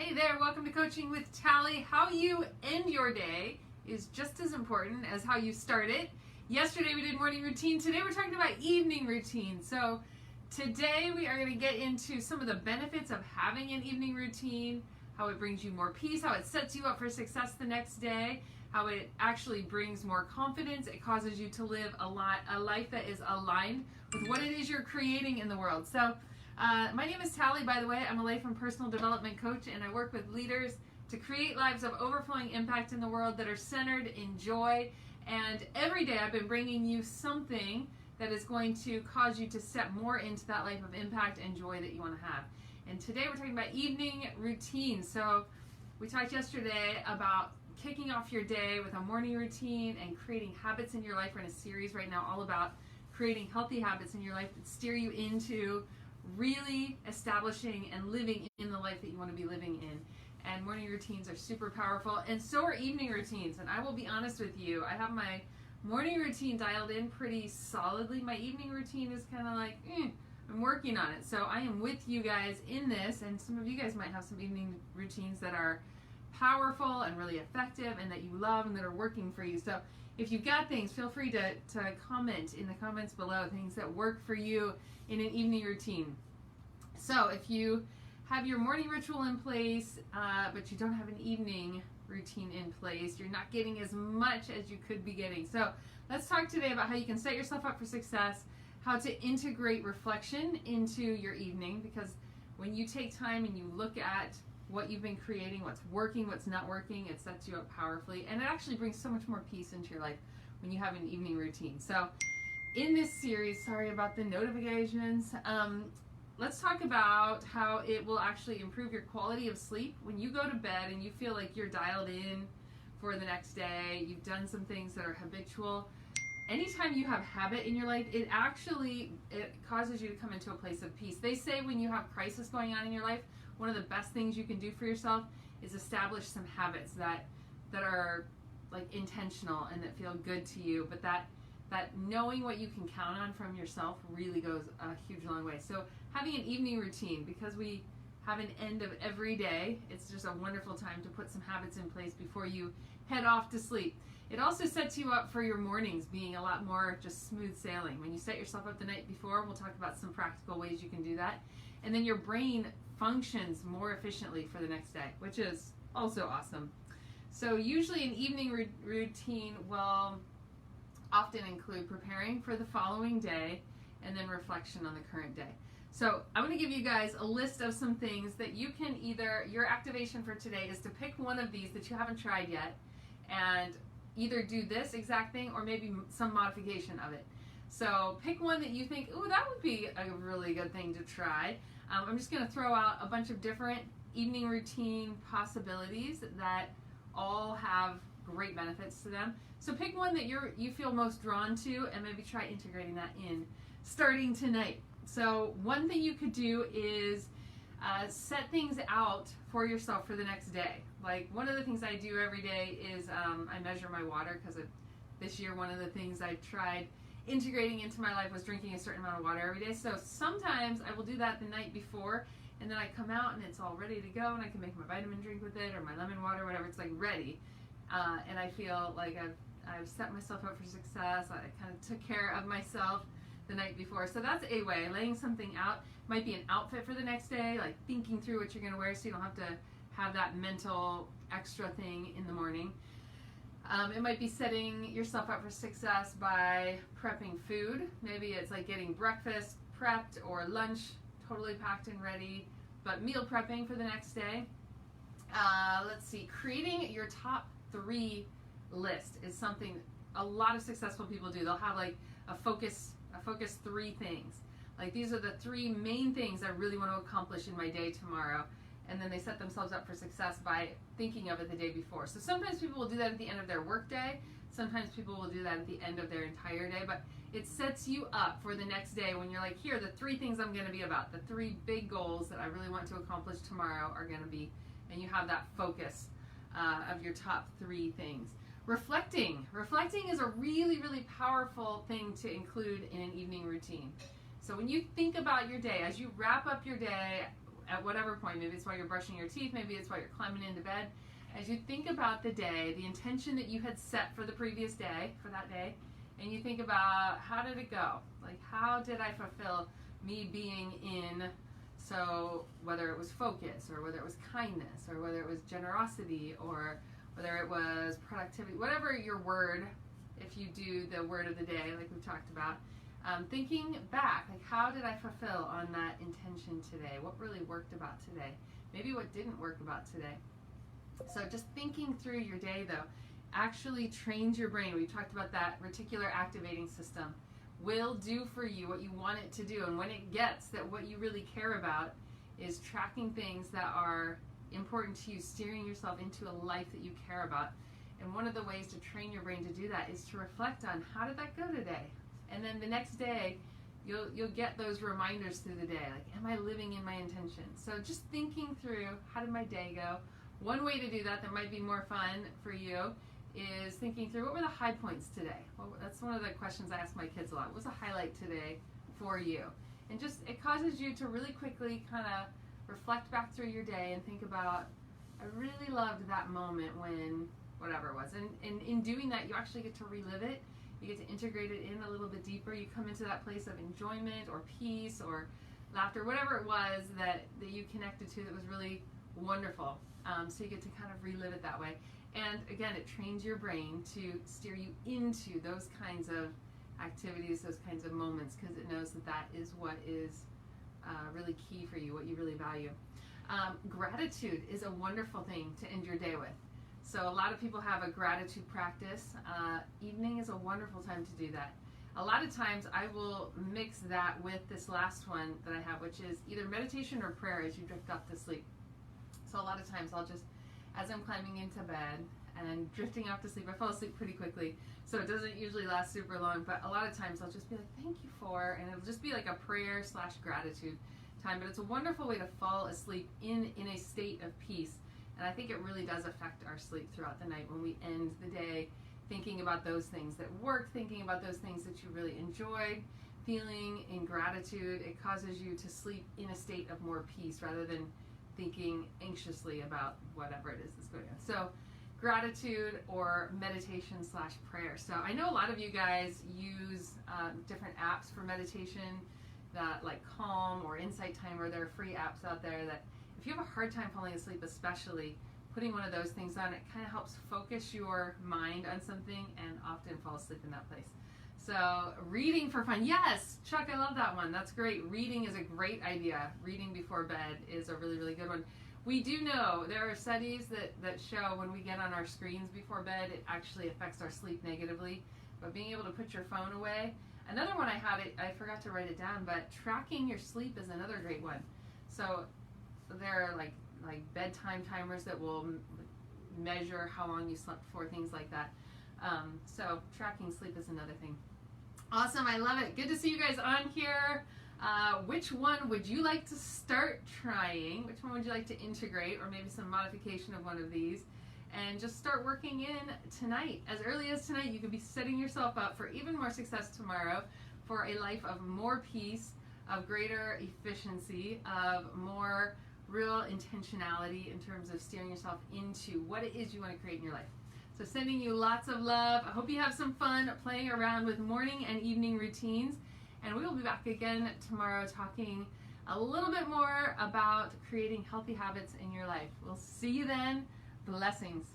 Hey there, welcome to Coaching with Tally. How you end your day is just as important as how you start it. Yesterday we did morning routine. Today we're talking about evening routine. So today we are going to get into some of the benefits of having an evening routine, how it brings you more peace, how it sets you up for success the next day, how it actually brings more confidence. It causes you to live a life that is aligned with what it is you're creating in the world. So my name is Tally, by the way. I'm a life and personal development coach, and I work with leaders to create lives of overflowing impact in the world that are centered in joy. And every day I've been bringing you something that is going to cause you to step more into that life of impact and joy that you want to have. And today we're talking about evening routine. So we talked yesterday about kicking off your day with a morning routine and creating habits in your life. We're in a series right now all about creating healthy habits in your life that steer you into really establishing and living in the life that you want to be living in. And morning routines are super powerful, and so are evening routines. And I will be honest with you, I have my morning routine dialed in pretty solidly. My evening routine is kind of like, I'm working on it. So I am with you guys in this, and some of you guys might have some evening routines that are powerful and really effective and that you love and that are working for you. So if you've got things, feel free to comment in the comments below things that work for you in an evening routine. So if you have your morning ritual in place, but you don't have an evening routine in place, you're not getting as much as you could be getting. So let's talk today about how you can set yourself up for success, how to integrate reflection into your evening, because when you take time and you look at what you've been creating, what's working, what's not working, it sets you up powerfully, and it actually brings so much more peace into your life when you have an evening routine. So in this series, sorry about the notifications, let's talk about how it will actually improve your quality of sleep. When you go to bed and you feel like you're dialed in for the next day, you've done some things that are habitual, anytime you have habit in your life, it causes you to come into a place of peace. They say when you have crisis going on in your life, one of the best things you can do for yourself is establish some habits that are like intentional and that feel good to you, but that knowing what you can count on from yourself really goes a huge long way. So having an evening routine, because we have an end of every day, it's just a wonderful time to put some habits in place before you head off to sleep. It also sets you up for your mornings being a lot more just smooth sailing. When you set yourself up the night before, we'll talk about some practical ways you can do that. And then your brain functions more efficiently for the next day, which is also awesome. So usually an evening routine will often include preparing for the following day and then reflection on the current day. So I'm going to give you guys a list of some things that you can your activation for today is to pick one of these that you haven't tried yet and either do this exact thing or maybe some modification of it. So pick one that you think, ooh, that would be a really good thing to try. I'm just going to throw out a bunch of different evening routine possibilities that all have great benefits to them. So pick one that you feel most drawn to and maybe try integrating that in starting tonight. So one thing you could do is set things out for yourself for the next day. Like one of the things I do every day is I measure my water, because this year one of the things I tried integrating into my life was drinking a certain amount of water every day. So sometimes I will do that the night before, and then I come out and it's all ready to go, and I can make my vitamin drink with it or my lemon water, whatever. It's like ready, and I feel like I've set myself up for success. I kind of took care of myself the night before. So that's a way. Laying something out might be an outfit for the next day, like thinking through what you're going to wear so you don't have to have that mental extra thing in the morning. It might be setting yourself up for success by prepping food. Maybe it's like getting breakfast prepped or lunch totally packed and ready, but meal prepping for the next day. Let's see, creating your top 3 list is something a lot of successful people do. They'll have like a focus 3 things. Like these are the 3 main things I really want to accomplish in my day tomorrow. And then they set themselves up for success by thinking of it the day before. So sometimes people will do that at the end of their work day. Sometimes people will do that at the end of their entire day. But it sets you up for the next day when you're like, here are the 3 things I'm going to be about. The 3 big goals that I really want to accomplish tomorrow are going to be, and you have that focus of your top 3 things. Reflecting is a really, really powerful thing to include in an evening routine. So when you think about your day, as you wrap up your day, at whatever point. Maybe it's while you're brushing your teeth, maybe it's while you're climbing into bed. As you think about the day, the intention that you had set for the previous day, for that day, and you think about how did it go? Like, how did I fulfill me being in, so whether it was focus, or whether it was kindness, or whether it was generosity, or whether it was productivity, whatever your word, if you do the word of the day, like we talked about, thinking back, like how did I fulfill on that intention today? What really worked about today? Maybe what didn't work about today? So just thinking through your day, though, actually trains your brain. We talked about that reticular activating system will do for you what you want it to do. And when it gets that what you really care about is tracking things that are important to you, steering yourself into a life that you care about. And one of the ways to train your brain to do that is to reflect on how did that go today? And then the next day, you'll get those reminders through the day, like, am I living in my intention? So just thinking through, how did my day go? One way to do that might be more fun for you is thinking through, what were the high points today? Well, that's one of the questions I ask my kids a lot. What was a highlight today for you? And just, it causes you to really quickly kind of reflect back through your day and think about, I really loved that moment when whatever it was. And in doing that, you actually get to relive it. You get to integrate it in a little bit deeper. You come into that place of enjoyment or peace or laughter, whatever it was that you connected to that was really wonderful. So you get to kind of relive it that way. And again, it trains your brain to steer you into those kinds of activities, those kinds of moments, because it knows that that is what is really key for you, what you really value. Gratitude is a wonderful thing to end your day with. So a lot of people have a gratitude practice. Evening is a wonderful time to do that. A lot of times I will mix that with this last one that I have, which is either meditation or prayer as you drift off to sleep. So a lot of times I'll just, as I'm climbing into bed and drifting off to sleep, I fall asleep pretty quickly, so it doesn't usually last super long, but a lot of times I'll just be like, thank you for, and it'll just be like a prayer / gratitude time. But it's a wonderful way to fall asleep in a state of peace. And I think it really does affect our sleep throughout the night when we end the day thinking about those things that work, thinking about those things that you really enjoyed, feeling in gratitude. It causes you to sleep in a state of more peace rather than thinking anxiously about whatever it is that's going on. So gratitude or meditation / prayer. So I know a lot of you guys use different apps for meditation, that like Calm or Insight Timer. There are free apps out there that if you have a hard time falling asleep, especially, putting one of those things on, it kind of helps focus your mind on something and often fall asleep in that place. So reading for fun. Yes, Chuck, I love that one. That's great. Reading is a great idea. Reading before bed is a really, really good one. We do know there are studies that show when we get on our screens before bed, it actually affects our sleep negatively. But being able to put your phone away. Another one I forgot to write it down, but tracking your sleep is another great one. So there are like bedtime timers that will measure how long you slept for, things like that. So tracking sleep is another thing. Awesome, I love it. Good to see you guys on here. Which one would you like to start trying? Which one would you like to integrate, or maybe some modification of one of these? And just start working in tonight. As early as tonight, you could be setting yourself up for even more success tomorrow, for a life of more peace, of greater efficiency, of more real intentionality in terms of steering yourself into what it is you want to create in your life. So sending you lots of love. I hope you have some fun playing around with morning and evening routines. And we will be back again tomorrow talking a little bit more about creating healthy habits in your life. We'll see you then. Blessings.